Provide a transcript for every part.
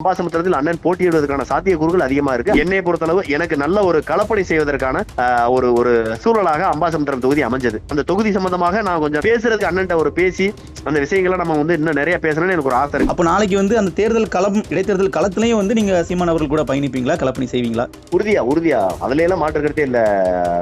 அம்பாசமுத்திரத்தில் அண்ணன் போட்டியிடுவதற்கான சாத்தியக்கூறுகள் அதிகமா இருக்கு. என்னை பொறுத்தளவு எனக்கு நல்ல ஒரு களப்பணி செய்வதற்கான ஒரு சூழலாக அம்பாசமுத்திரம் தொகுதி அமைஞ்சது. அந்த தொகுதி சம்பந்தமாக நான் கொஞ்சம் பேசுறதுக்கு அண்ணன் ஒரு பேசி அந்த விஷயங்களை நம்ம இன்னும் நிறைய பேசணும்னு எனக்கு ஒரு ஆசை இருக்கு. அப்போ நாளைக்கு அந்த தேர்தல் களம் இடைத்தேர்தல் களத்திலையும் நீங்க சீமான் அவர்கள் கூட பயணிப்பீங்களா, களப்பணி செய்வீங்களா? உறுதியா அதுல எல்லாம் மாற்றுக்கிறதே இல்ல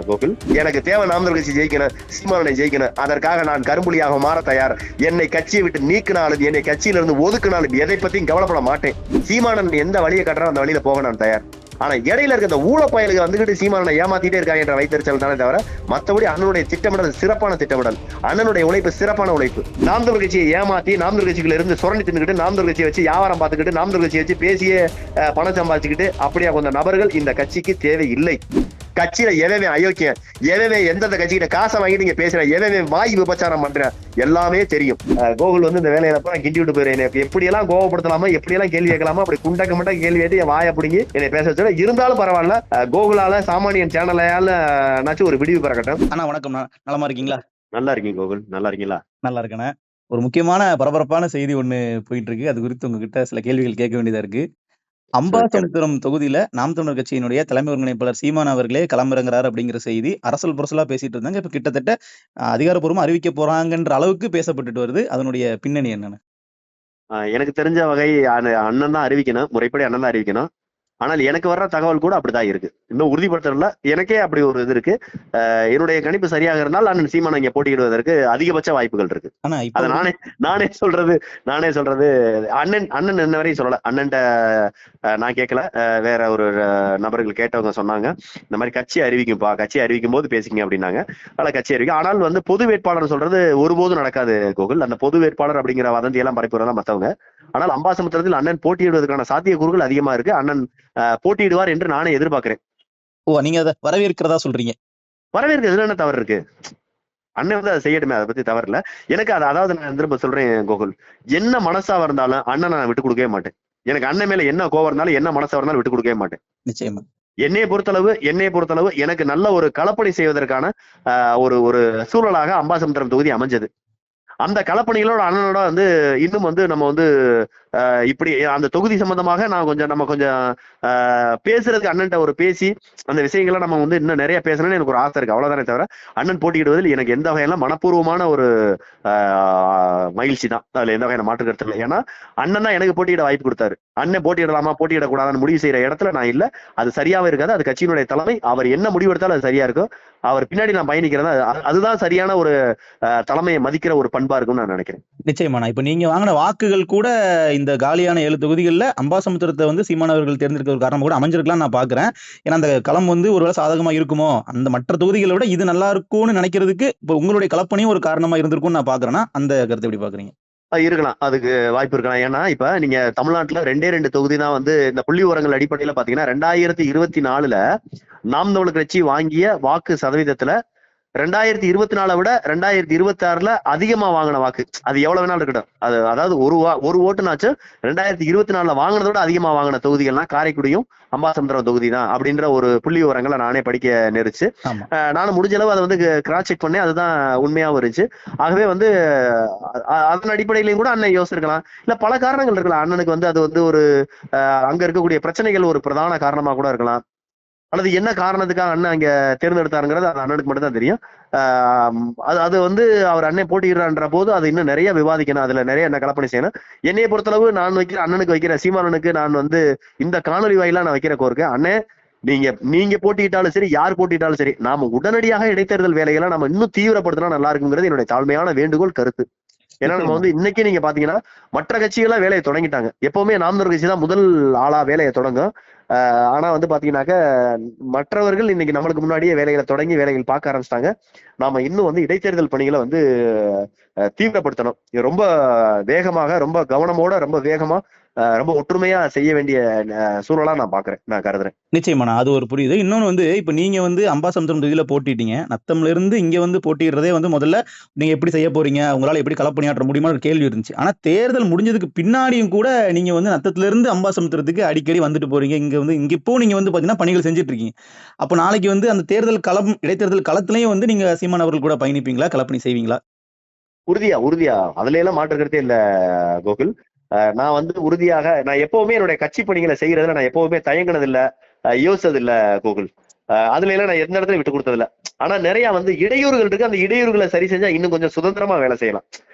கோகுல். எனக்கு தேவை நாம் தமிழர் கட்சி ஜெயிக்கணும், சீமானை ஜெயிக்கணும். அதற்காக நான் கரும்புலியாக மாற தயார். என்னை கட்சியை விட்டு நீக்கினாலும் என்னை கட்சியிலிருந்து ஒதுக்கினாலும் எதை பத்தியும் கவலைப்பட மாட்டேன். சீமானன் எந்த வழியை கட்டுறா அந்த வழியில போக நான் தயார். ஆனா இடையில இருக்க இந்த ஊழ பயலுக்கு வந்துகிட்டு சீமானனை ஏமாத்திட்டே இருக்காங்க என்ற வைத்தறிச்சல் தானே தவிர மற்றபடி அண்ணனுடைய திட்டமிடல் சிறப்பான திட்டமிடல், அண்ணனுடைய உழைப்பு சிறப்பான உழைப்பு. நாம் தமிழர் கட்சியை ஏமாத்தி நாம் தமிழர் கட்சியில இருந்து சுரண்டி தின்னுக்கிட்டு நாம் தமிழர் கட்சியை வச்சு வியாபாரம் பார்த்துக்கிட்டு நாம் தமிழர் கட்சியை வச்சு பேசியே பணம் சம்பாதிச்சுக்கிட்டு அப்படியா கொஞ்சம் நபர்கள் இந்த கட்சிக்கு தேவை இல்லை. கட்சியில எவவே அயோக்கியம், எவவே எந்தெந்த கட்சிகிட்ட காசை வாங்கிட்டு நீங்க பேசுற, எவவே வாய் விபச்சாரம் பண்ற எல்லாமே தெரியும். கோகுல் இந்த வேலையில நான் கிண்டி விட்டு போயிருக்கேன். எப்படி எல்லாம் கோவப்படுத்தலாமா, எப்படி எல்லாம் கேள்வி கேட்கலாமா, அப்படி குண்டக்க மட்டும் கேள்வி கேட்டு என் வாயை பிடிங்கி என்னை பேச வச்சு இருந்தாலும் பரவாயில்ல. கோகுலால சாமானியன் சேனலால நாச்சும் ஒரு விடிவு பெறக்கட்டும். அண்ணா வணக்கம், நலமா இருக்கீங்களா? நல்லா இருக்கீங்க கோகுல், நல்லா இருக்கீங்களா? நல்லா இருக்கேன். ஒரு முக்கியமான பரபரப்பான செய்தி ஒண்ணு போயிட்டு இருக்கு. அது குறித்து உங்ககிட்ட சில கேள்விகள் கேட்க வேண்டியதா இருக்கு. அம்பாசமுத்திரம் தொகுதியில நாம் தமிழர் கட்சியினுடைய தலைமை ஒருங்கிணைப்பாளர் சீமான் அவர்களே களமிறங்குறாரு அப்படிங்கிற செய்தி அரசல் புரசலா பேசிட்டு இருந்தாங்க. இப்ப கிட்டத்தட்ட அதிகாரப்பூர்வமா அறிவிக்க போறாங்கன்ற அளவுக்கு பேசப்பட்டுட்டு வருது. அதனுடைய பின்னணி என்னன்னு? எனக்கு தெரிஞ்ச வகை அண்ணன் தான் அறிவிக்கணும், முறைப்படி அண்ணன் தான் அறிவிக்கணும். ஆனால் எனக்கு வர்ற தகவல் கூட அப்படிதான் இருக்கு. இன்னும் உறுதிப்படுத்தல, எனக்கே அப்படி ஒரு இது இருக்கு. என்னுடைய கணிப்பு சரியாக இருந்தால் அண்ணன் சீமான் இங்க போட்டியிடுவதற்கு அதிகபட்ச வாய்ப்புகள் இருக்கு. அதை நானே சொல்றது அண்ணன் என்ன வரையும் சொல்லல. அண்ணன்ட்ட நான் கேட்கல, வேற ஒரு நபர்கள் கேட்டவங்க சொன்னாங்க இந்த மாதிரி கட்சி அறிவிக்கும்பா, கட்சி அறிவிக்கும் போது பேசிங்க அப்படின்னாங்க. அதனால கட்சி அறிவிக்கும். ஆனால் பொது வேட்பாளர் சொல்றது ஒருபோதும் நடக்காது கோகுல். அந்த பொது வேட்பாளர் அப்படிங்கிற வதந்தி எல்லாம் பரப்புறதா மத்தவங்க. ஆனால் அம்பாசமுத்திரத்தில் அண்ணன் போட்டியிடுவதற்கான சாத்தியக்கூறுகள் அதிகமா இருக்கு. அண்ணன் போட்டியிடுவார் என்று நானே எதிர்பார்க்கிறேன். நீங்க அதை வரவேற்கிறதா சொல்றீங்க? வரவேற்கிறதுல என்ன தவறு இருக்கு? அண்ணன் அதை செய்யட்டுமே, அதை பத்தி தவறு இல்ல எனக்கு. அதாவது நான் திரும்ப சொல்றேன் கோகுல், என்ன மனசா இருந்தாலும் அண்ணன் நான் விட்டு கொடுக்கவே மாட்டேன். எனக்கு அண்ணன் மேல என்ன கோவம் இருந்தாலும் என்ன மனசா இருந்தாலும் விட்டு கொடுக்கவே மாட்டேன். நிச்சயமா. என்னைய பொறுத்தளவு எனக்கு நல்ல ஒரு களப்பணி செய்வதற்கான ஒரு சூழலாக அம்பாசமுத்திரம் தொகுதி அமைஞ்சது. அந்த களப்பணிகளோட அண்ணனோட இன்னும் நம்ம இப்படி அந்த தொகுதி சம்பந்தமாக நான் கொஞ்சம் பேசுறதுக்கு அண்ணன்ட்ட ஒரு பேசி அந்த விஷயங்களை நம்ம இன்னும் நிறைய பேசணும்னு எனக்கு ஒரு ஆசை இருக்கு. அவ்வளவுதானே தவிர அண்ணன் போட்டியிடுவதில் எனக்கு எந்த வகையெல்லாம் மனப்பூர்வமான ஒரு மகிழ்ச்சி தான். அதுல எந்த வகையான மாற்று கருத்து இல்லை. ஏன்னா அண்ணன் தான் எனக்கு போட்டியிட வாய்ப்பு கொடுத்தாரு. அண்ணன் போட்டியிடலாமா போட்டியிடக்கூடாதுன்னு முடிவு செய்யற இடத்துல நான் இல்ல. அது சரியாவே இருக்காது. அது கட்சியினுடைய தலைமை, அவர் என்ன முடிவு எடுத்தாலும் அது சரியா இருக்கும். அவர் பின்னாடி நான் பயணிக்கிறதா அதுதான் சரியான ஒரு தலைமையை மதிக்கிற ஒரு பண்பா இருக்கும்னு நான் நினைக்கிறேன். நிச்சயமா. இப்ப நீங்க வாங்கின வாக்குகள் கூட இந்த காலியான 7 தொகுதிகளில் அம்பாசமுத்திரத்தை சீமான் அவர்கள் தேர்ந்தெடுக்க ஒரு காரணம் கூட அமைஞ்சிருக்கலாம் நான் பாக்குறேன். ஏன்னா அந்த களம் ஒருவேளை சாதகமா இருக்குமோ, அந்த மற்ற தொகுதிகளை விட இது நல்லா இருக்கும்னு நினைக்கிறதுக்கு இப்ப உங்களுடைய களப்பணியும் ஒரு காரணமா இருந்திருக்கும்னு நான் பாக்குறேன்னா அந்த கருத்தை எப்படி பாக்குறீங்க? இருக்கலாம், அதுக்கு வாய்ப்பு இருக்கலாம். ஏன்னா இப்ப நீங்க தமிழ்நாட்டுல 2 தொகுதி தான் இந்த புள்ளி உரங்கள் அடிப்படையில பாத்தீங்கன்னா 2024 நாம் தமிழர் கட்சி வாங்கிய வாக்கு சதவீதத்துல 2024 விட 2026 அதிகமா வாங்கின வாக்கு, அது எவ்வளவு வேணாலும் இருக்கட்டும். அதாவது ஒரு ஓட்டுனாச்சும் 2024 வாங்கினதோட அதிகமா வாங்கின தொகுதிகள்னா காரைக்குடியும் அம்பாசமுத்திரம் தொகுதி தான் அப்படின்ற ஒரு புள்ளி விவரங்களை நானே படிக்க நேரிச்சு. நானும் முடிஞ்ச அளவு அதை கிராஸ் செக் பண்ணேன். அதுதான் உண்மையாவும் இருந்துச்சு. ஆகவே அதன் அடிப்படையிலையும் கூட அண்ணன் யோசிச்சிருக்கலாம். இல்ல பல காரணங்கள் இருக்கலாம். அண்ணனுக்கு அது ஒரு அங்க இருக்கக்கூடிய பிரச்சனைகள் ஒரு பிரதான காரணமா கூட இருக்கலாம். அல்லது என்ன காரணத்துக்காக அண்ணன் அங்க தேர்ந்தெடுத்தாருங்கிறது அது அண்ணனுக்கு மட்டும் தான் தெரியும். அது அவர் அண்ணன் போட்டியிடுறான்ற போது அது இன்னும் நிறைய விவாதிக்கணும். அதுல நிறைய என்ன கலப்பணி செய்யணும். என்னைய பொறுத்தளவு நான் அண்ணனுக்கு வைக்கிற சீமானனுக்கு நான் இந்த காணொலி வாயிலா நான் வைக்கிற கோரிக்கை, அண்ணன் நீங்க போட்டியிட்டாலும் சரி, யார் போட்டியிட்டாலும் சரி, நாம உடனடியாக இடைத்தேர்தல் வேலைகளை நம்ம இன்னும் தீவிரப்படுத்தினா நல்லா இருக்குங்கிறது என்னுடைய தாழ்மையான வேண்டுகோள், கருத்து. ஏன்னா நம்ம இன்னைக்கு நீங்க பாத்தீங்கன்னா மற்ற கட்சிகளா வேலையை தொடங்கிட்டாங்க. எப்பவுமே நாம் தமிழர் கட்சி தான் முதல் ஆளா வேலையை தொடங்கும். ஆனா பாத்தீங்கன்னாக்க மற்றவர்கள் இன்னைக்கு நம்மளுக்கு முன்னாடியே வேலைகளை தொடங்கி வேலைகள் பார்க்க ஆரம்பிச்சிட்டாங்க. நாம இன்னும் இடைத்தேர்தல் பணிகளை தீவிரப்படுத்தணும். ரொம்ப வேகமாக, ரொம்ப கவனமோட, ரொம்ப வேகமா, ரொம்ப ஒற்றுமையா செய்ய வேண்டிய சூழலா நான் கருதுறேன். நிச்சயமா, அது ஒரு புரியுது. இன்னொன்னு இப்ப நீங்க அம்பாசமுத்திரம் தொகுதியில போட்டிட்டீங்க. நத்தம்ல இருந்து இங்க போட்டிடுறதே முதல்ல நீங்க எப்படி செய்ய போறீங்க, உங்களால எப்படி களப்பணியாற்ற முடியுமா ஒரு கேள்வி இருந்துச்சு. ஆனா தேர்தல் முடிஞ்சதுக்கு பின்னாடியும் கூட நீங்க நத்தத்துல இருந்து அம்பாசமுத்திரத்துக்கு அடிக்கடி வந்துட்டு போறீங்க. இங்க இப்போ நீங்க பாத்தீங்கன்னா பணிகள் செஞ்சுட்டு இருக்கீங்க. அப்ப நாளைக்கு அந்த தேர்தல் களம் இடைத்தேர்தல் களத்திலையும் நீங்க சீமான் அவர்கள் கூட பயணிப்பீங்களா, களப்பணி செய்வீங்களா? உறுதியா அதுல எல்லாம் மாற்றுக்கிறதே இல்ல கோகுல். நான் வந்து உறுதியாக நான் எப்பவுமே என்னுடைய கட்சி பணிகளை செய்யறதுல நான் எப்பவுமே தயங்கினது இல்ல, யோசிச்சது இல்ல கோகுல். அதுல எல்லாம் நான் எந்த இடத்துல விட்டு கொடுத்தது இல்ல. ஆனா நிறைய வந்து இடையூறுகள் இருக்கு. அந்த இடையூறுகளை சரி செஞ்சா இன்னும் கொஞ்சம் சுதந்திரமா வேலை செய்யலாம்.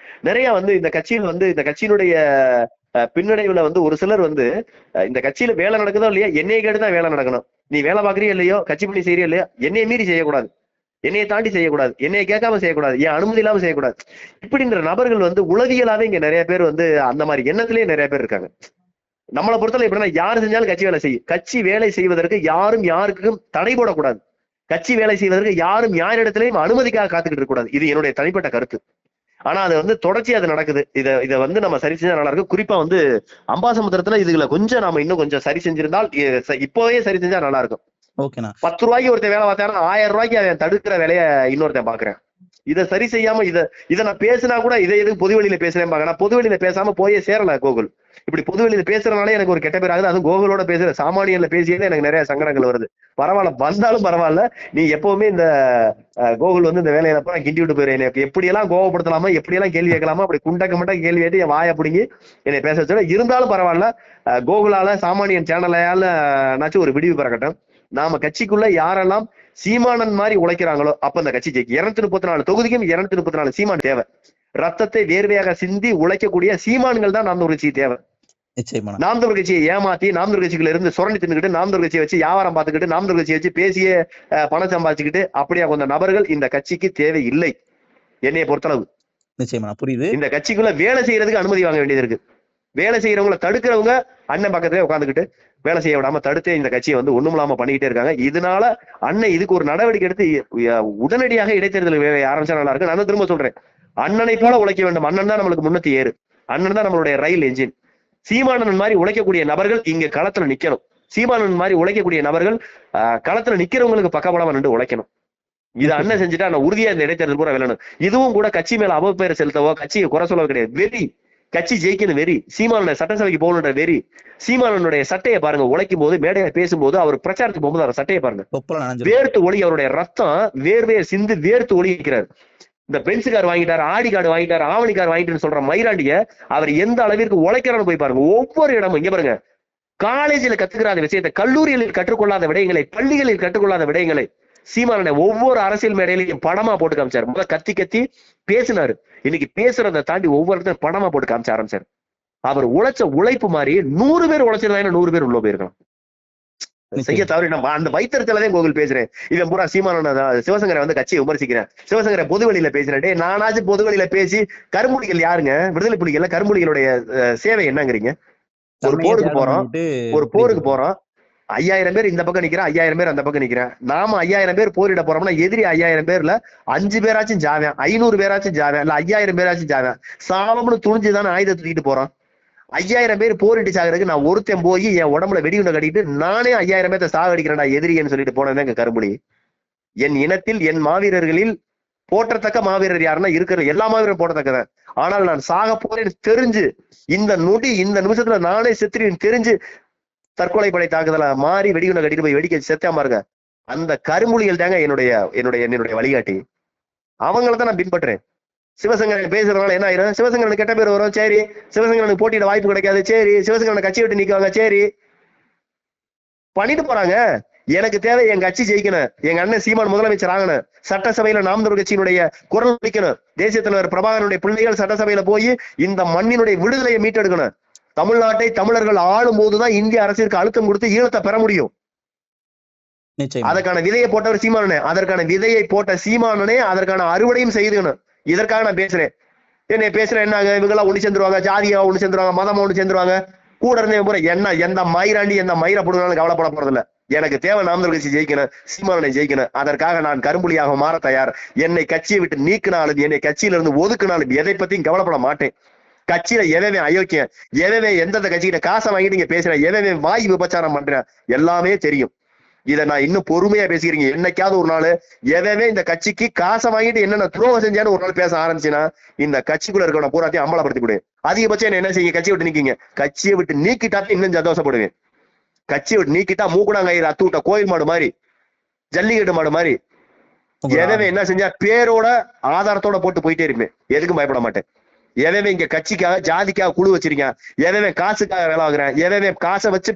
நிறைய வந்து இந்த கட்சியில் வந்து இந்த கட்சியினுடைய பின்னடைவுல வந்து ஒரு சிலர் வந்து இந்த கட்சியில வேலை நடக்குதோ இல்லையா, என்னைய கேட்டுதான் வேலை நடக்கணும். நீ வேலை பாக்குறியோ இல்லையோ, கட்சி பணி செய்யறியோ இல்லையோ, என்னைய மீறி செய்யக்கூடாது, என்னையை தாண்டி செய்யக்கூடாது, என்னைய கேட்காம செய்யக்கூடாது, என் அனுமதி இல்லாம செய்யக்கூடாது. இப்படின்ற நபர்கள் வந்து உளவியலாவே இங்க நிறைய பேர் வந்து அந்த மாதிரி எண்ணத்திலேயே நிறைய பேர் இருக்காங்க. நம்மளை பொறுத்தவரை எப்படின்னா, யாரு செஞ்சாலும் கட்சி வேலை செய்யும். கட்சி வேலை செய்வதற்கு யாரும் யாருக்கும் தடை போடக்கூடாது. கட்சி வேலை செய்வதற்கு யாரும் யாரிடத்திலையும் அனுமதிக்காக காத்துக்கிட்டு இருக்க கூடாது. இது என்னுடைய தனிப்பட்ட கருத்து. ஆனா அது வந்து தொடர்ச்சியா அது நடக்குது. இதை வந்து நம்ம சரி செஞ்சா நல்லா இருக்கும். குறிப்பா வந்து அம்பாசமுத்திரத்துல இதுல கொஞ்சம் நாம இன்னும் கொஞ்சம் சரி செஞ்சிருந்தால் இப்போவே சரி செஞ்சா நல்லா இருக்கும். 10 ரூபாய்க்கு ஒருத்தன் வேலை பார்த்தானா 1000 ரூபாய்க்கு அவன் தடுக்கிற வேலையை இன்னொருத்தன் பாக்குறேன். இதை சரி செய்யாம இதை நான் பேசினா கூட இதை எதுக்கு பொது வெளியில பேசுறேன் பாக்க. நான் பொது வெளியில பேசாம போயே சேரல கோகுல். இப்படி பொது வெளியில பேசுறதுனாலே எனக்கு ஒரு கெட்ட பேர் ஆகுது. அதுவும் கோகுலோட பேசுற சாமானியன்ல பேசியதே எனக்கு நிறைய சங்கடங்கள் வருது. பரவாயில்ல, வந்தாலும் பரவாயில்ல. நீ எப்பவுமே இந்த கோகுல் வந்து இந்த வேலையில நான் கிண்டி விட்டு போயிரு. எனக்கு எப்படியெல்லாம் கோவப்படுத்தலாமா, எப்படியெல்லாம் கேள்வி கேட்கலாமா, அப்படி குண்டக்க மட்டும் கேள்வி கேட்டு என் வாயை பிடிங்கி என்னை பேச வச்சோட இருந்தாலும் பரவாயில்ல. கோகுலால சாமானியன் சேனலால நாச்சும் ஒரு விடிவு பிறக்கட்டும். நாம கட்சிக்குள்ள யாரெல்லாம் சீமானன் மாதிரி உழைக்கிறாங்களோ அப்ப அந்த கட்சி ஜெயிக்கும். 234 தொகுதிக்கும் 234 சீமான் தேவை. ரத்தத்தை வேர்வையாக சிந்தி உழைக்கக்கூடிய சீமான்கள் தான் நாம் தமிழர் கட்சி தேவை. நாம் தமிழர் கட்சியை ஏமாத்தி நாம் தமிழர் கட்சிக்குள்ள இருந்து சுரண்டி தின்னுக்கிட்டு நாம் தமிழர் கட்சியை வச்சு வியாபாரம் பார்த்துக்கிட்டு நாம் தமிழர் கட்சியை வச்சு பேசிய பணம் சம்பாதிச்சுக்கிட்டு அப்படியா கொஞ்சம் நபர்கள் இந்த கட்சிக்கு தேவை இல்லை என்னைய பொறுத்தளவு. நிச்சயமா புரியுது. இந்த கட்சிக்குள்ள வேலை செய்யறதுக்கு அனுமதி வாங்க வேண்டியது இருக்கு. வேலை செய்யறவங்களை தடுக்கிறவங்க அண்ணன் பக்கத்திலே உட்காந்துக்கிட்டு வேலை செய்ய விடாம தடுத்து இந்த கட்சியை வந்து ஒண்ணும் இல்லாம பண்ணிக்கிட்டே இருக்காங்க. இதனால அண்ணன் இதுக்கு ஒரு நடவடிக்கை எடுத்து உடனடியாக இடைத்தேர்தல் ஆரம்பிச்சா நல்லா இருக்கு. நான் திரும்ப சொல்றேன், அண்ணனை போல உழைக்க வேண்டும். அண்ணன் தான் நம்மளுக்கு முன்னத்தி ஏறு. அண்ணன் தான் நம்மளுடைய ரயில் என்ஜின். சீமானன் மாதிரி உழைக்கக்கூடிய நபர்கள் இங்க களத்துல நிக்கணும். சீமானன் மாதிரி உழைக்கக்கூடிய நபர்கள் களத்துல நிக்கிறவங்களுக்கு பக்கபலமா நின்று உழைக்கணும். இதை அண்ணன் செஞ்சுட்டா நான் உறுதியா இந்த இடைத்தேர்தல் பூரா வெல்லணும். இதுவும் கூட கட்சி மேல அவப்பெயர் செலுத்தவோ கட்சியை குறை சொல்லவோ கிடையாது. வெறி, கட்சி ஜெயிக்கணும் வெறி. சீமானுடைய சட்டசபைக்கு போகணுன்ற வெறி. சீமானுடைய சட்டையை பாருங்க, உழைக்கும் போது மேடையை பேசும்போது அவர் பிரச்சாரத்துக்கு போகும்போது அவர் சட்டையை பாருங்க, வேர்த்து ஒளி, அவருடைய ரத்தம் வேர்வையை சிந்து வேர்த்து ஒளி இருக்கிறார். இந்த பென்ஸ் கார் வாங்கிட்டாரு, ஆடி கார்டு வாங்கிட்டாரு, ஆவணி கார் வாங்கிட்டு சொல்ற மயிராண்டிய அவர் எந்த அளவிற்கு உழைக்கிறான்னு போய் பாருங்க. ஒவ்வொரு இடமும் இங்க பாருங்க, காலேஜில் கத்துக்கிறாத விஷயத்தை, கல்லூரிகளில் கற்றுக்கொள்ளாத விடயங்களை, பள்ளிகளில் கற்றுக்கொள்ளாத விடயங்களை சீமானுடைய ஒவ்வொரு அரசியல் மேடையிலையும் படமா போட்டு காமிச்சாரு. முதல்ல கத்தி கத்தி பேசினாரு. இன்னைக்கு பேசுறதை தாண்டி ஒவ்வொருத்தரும் படமா போட்டு காமிச்ச ஆரம்பிச்சாரு. அவர் உழைச்ச உழைப்பு மாதிரி 100 பேர் உழைச்சிருந்தாங்க, 100 பேர் உள்ள போயிருக்கலாம். செய்ய தவறி நம்ம அந்த வைத்தறிச்சலதான் கோகுல் பேசுறேன். இவன் பூரா சீமான சிவசங்கரை வந்து கட்சியை விமர்சிக்கிறேன், சிவசங்கரை பொதுவெளியில பேசுறேன். நானாச்சும் பொதுவெளியில பேசி கரும்புலிகள் யாருங்க, விடுதலை புலிகள்ல கரும்புலிகளுடைய சேவை என்னங்கிறீங்க? ஒரு போருக்கு போறோம் 5000 பேர் இந்த பக்கம் நிக்கிறேன், 5000 பேர் அந்த பக்கம் நிக்கிறேன். நாம 5000 பேர் போரிட போறோம்னா எதிரி 5000 பேர்ல 5 பேராச்சும் ஜாவேன், 500 பேராச்சும் ஜாவேன், இல்ல 5000 பேராச்சும் ஜாவேன். சாவம்னு துணிஞ்சுதானே ஆயுதத்தை தூக்கிட்டு போறோம். 5000 பேர் போரிட்டு சாகிறதுக்கு நான் ஒருத்தன் போய் என் உடம்புல வெடிகுண்டை கட்டிட்டு நானே 5000 பேர்த்த சாகடிக்கிறேன்டா எதிரின்னு சொல்லிட்டு போனதுதான் எங்க கரும்புலி. என் இனத்தில் என் மாவீரர்களில் போற்றத்தக்க மாவீரர் யாருன்னா இருக்கிற எல்லா மாவீரரும் போற்றத்தக்கதான். ஆனால் நான் சாக போறேன்னு தெரிஞ்சு இந்த நொடி இந்த நிமிஷத்துல நானே செத்துறேன்னு தெரிஞ்சு தற்கொலை படை தாக்குதல மாறி வெடிகுண்டை கட்டிட்டு போய் வெடிக்க செத்தாம இருக்க அந்த கருமொழிகள் தாங்க என்னுடைய வழிகாட்டி. அவங்கள தான் நான் பின்பற்றேன். சிவசங்கரன் பேசுறதுனால என்ன ஆயிரும்? சிவசங்கரன் கெட்ட பேர் வரும், சரி. சிவசங்கரனுக்கு போட்டியிட வாய்ப்பு கிடைக்காது, சரி. சிவசங்கரனை கட்சி விட்டு நிக்குவாங்க, சரி. பண்ணிட்டு போறாங்க. எனக்கு தேவை என் கட்சி ஜெயிக்கணும், எங்க அண்ணன் சீமான் முதலமைச்சர் ஆகணும், சட்டசபையில நாம் தமிழர் கட்சியினுடைய குரல் ஒலிக்கணும், தேசிய தலைவர் பிரபாகரனுடைய பிள்ளைகள் சட்டசபையில போய் இந்த மண்ணினுடைய விடுதலையை மீட்டெடுக்கணும். தமிழ்நாட்டை தமிழர்கள் ஆளும் போதுதான் இந்திய அரசிற்கு அழுத்தம் கொடுத்து ஈழத்தை பெற முடியும். அதற்கான விதையை போட்டவர் சீமானனே. அதற்கான விதையை போட்ட சீமானனே அதற்கான அறுவடையும் செய்துக்கணும். இதற்காக நான் பேசுறேன். என்ன பேசுறேன்? என்ன இவங்கெல்லாம் ஒண்ணு சேர்ந்துருவாங்க, ஜாதியா ஒண்ணு சேர்ந்துருவாங்க, மதமா ஒண்ணு சேர்ந்துருவாங்க, கூட இருந்தே என்ன எந்த மயிராண்டி எந்த மயிரை போடுனாலும் கவலைப்பட போறது இல்ல. எனக்கு தேவை நாம் தமிழர் கட்சி ஜெயிக்கணும், சீமானனை ஜெயிக்கணும். அதற்காக நான் கரும்புலியாக மாற தயார். என்னை கட்சியை விட்டு நீக்கினாலும் என்னை கட்சியில இருந்து ஒதுக்கினாலும் எதை பத்தியும் கவலைப்பட மாட்டேன். கட்சியில எவன் அயோக்கியம், எவன் எந்தெந்த கட்சிகிட்ட காசை வாங்கிட்டு நீங்க பேசுற, எவன் வாய் விபச்சாரம் பண்ற எல்லாமே தெரியும். இதை நான் இன்னும் பொறுமையா பேசிக்கிறீங்க. என்னைக்காவது ஒரு நாள் எவன் இந்த கட்சிக்கு காசை வாங்கிட்டு என்னென்ன துரோகம் செஞ்சான்னு ஒரு நாள் பேச ஆரம்பிச்சுன்னா இந்த கட்சிக்குள்ள இருக்க பூராத்தையும் அம்பலப்படுத்தி விடுவேன். அதிகபட்சம் என்ன செய்ய? கட்சியை விட்டு நீக்கிங்க. கட்சியை விட்டு நீக்கிட்டாத்தான் இன்னும் சந்தோஷப்படுவேன். கட்சியை விட்டு நீக்கிட்டா மூக்குனாங்கயிறு அத்து விட்ட கோயில் மாடு மாதிரி, ஜல்லிக்கட்டு மாடு மாதிரி எவன் என்ன செஞ்சா பேரோட ஆதாரத்தோட போட்டு போயிட்டே இருப்பேன். எதுக்கும் பயப்பட மாட்டேன். எவன் இங்க கட்சிக்காக ஜாதிக்காக குழு வச்சிருக்கேன், எவன் காசுக்காக வேலை ஆகுறேன், எவன் காசை வச்சு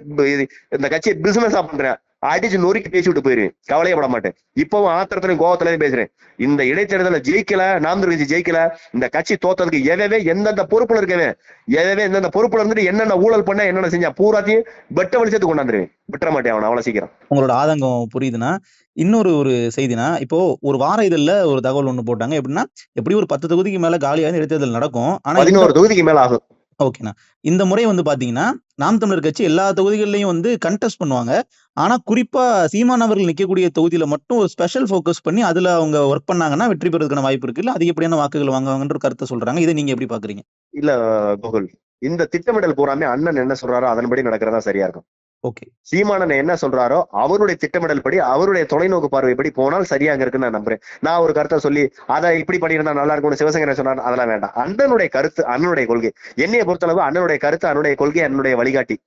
இந்த கட்சியை பிசினஸா பண்றேன், அடிச்சு நொறுக்கி பேசி விட்டு போயிருவேன், கவலையப்பட மாட்டேன். இப்பவும் ஆத்திரத்திலையும் கோவத்திலையும் பேசுறேன். இந்த இடைத்தேர்தல ஜெயிக்கல, நாம் தமிழர் கட்சி ஜெயிக்கல, இந்த கட்சி தோத்ததுக்கு எவவே எந்தெந்த பொறுப்புல இருக்கவே, எவவே எந்தெந்த பொறுப்புல இருந்துட்டு என்னென்ன ஊழல் பண்ண என்னென்ன செஞ்சா பூராத்தையும் வெட்ட வெளிச்சத்துக்கு கொண்டாந்துருவேன். விட்டுற மாட்டேன் அவனை அவ்வளவு சீக்கிரம். உங்களோட ஆதங்கம் புரியுதுன்னா, இன்னொரு செய்தினா, இப்போ ஒரு வார இதழ்ல ஒரு தகவல் ஒண்ணு போட்டாங்க. எப்படின்னா, எப்படியும் ஒரு 10 தொகுதிக்கு மேல காலியா இடைத்தேர்தல் நடக்கும். ஆனா 11 தொகுதிக்கு மேல ஆகும். ஓகேண்ணா. இந்த முறை பாத்தீங்கன்னா, நாம் தமிழர் கட்சி எல்லா தொகுதிகள்லயும் கண்டெஸ்ட் பண்ணுவாங்க. ஆனா குறிப்பா சீமான் அவர்கள் நிக்கக்கூடிய தொகுதியில மட்டும் ஒரு ஸ்பெஷல் ஃபோக்கஸ் பண்ணி அதுல அவங்க ஒர்க் பண்ணாங்கன்னா வெற்றி பெறதுக்கான வாய்ப்பு இருக்குல்ல. அதிகப்படியான வாக்குகள் வாங்குவாங்கன்ற கருத்தை சொல்றாங்க. இதை நீங்க எப்படி பாக்குறீங்க? இல்ல கோகுல், இந்த திட்டமிடல் பூராமே அண்ணன் என்ன சொல்றாரோ அதன்படி நடக்கிறதா சரியா இருக்கும். ஓகே. சீமானன் என்ன சொல்றாரோ அவருடைய திட்டமிடல் படி, அவருடைய தொலைநோக்கு பார்வைப்படி போனால் சரியாக இருக்குன்னு நான் நம்புறேன். நான் ஒரு கருத்தை சொல்லி அதை இப்படி பண்ணியிருந்தா நல்லா இருக்கும்னு சிவசங்கரன் சொன்னார், அதெல்லாம் வேண்டாம். அண்ணனுடைய கருத்து, அண்ணனுடைய கொள்கை, என்னைய பொறுத்தளவு அண்ணனுடைய கருத்து, அண்ணனுடைய கொள்கை, அண்ணனுடைய வழிகாட்டி.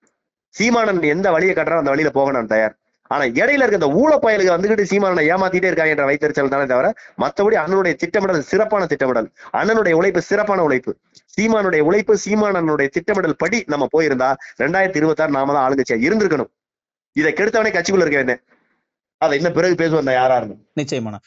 சீமானன் எந்த வழியை காட்டுறான் அந்த வழியில போக நான் தயார். ஆனா இடையில இருக்க இந்த ஊழப்பயலுக்கு வந்துகிட்டு சீமானனை ஏமாத்திட்டே இருக்காங்க என்ற வைத்தறிச்சல் தானே தவிர மற்றபடி அண்ணனுடைய திட்டமிடல் சிறப்பான திட்டமிடல், அண்ணனுடைய உழைப்பு சிறப்பான உழைப்பு, சீமானுடைய உழைப்பு, சீமானனுடைய திட்டமிடல் படி நம்ம போயிருந்தா 2026 நாம தான் ஆளுங்கட்சியா இருந்திருக்கணும். இதை கெடுத்தவனே கட்சிக்குள்ள இருக்க வேண்டிய அதை இன்னும் பிறகு பேசுவார் யாரா இருந்து. நிச்சயமான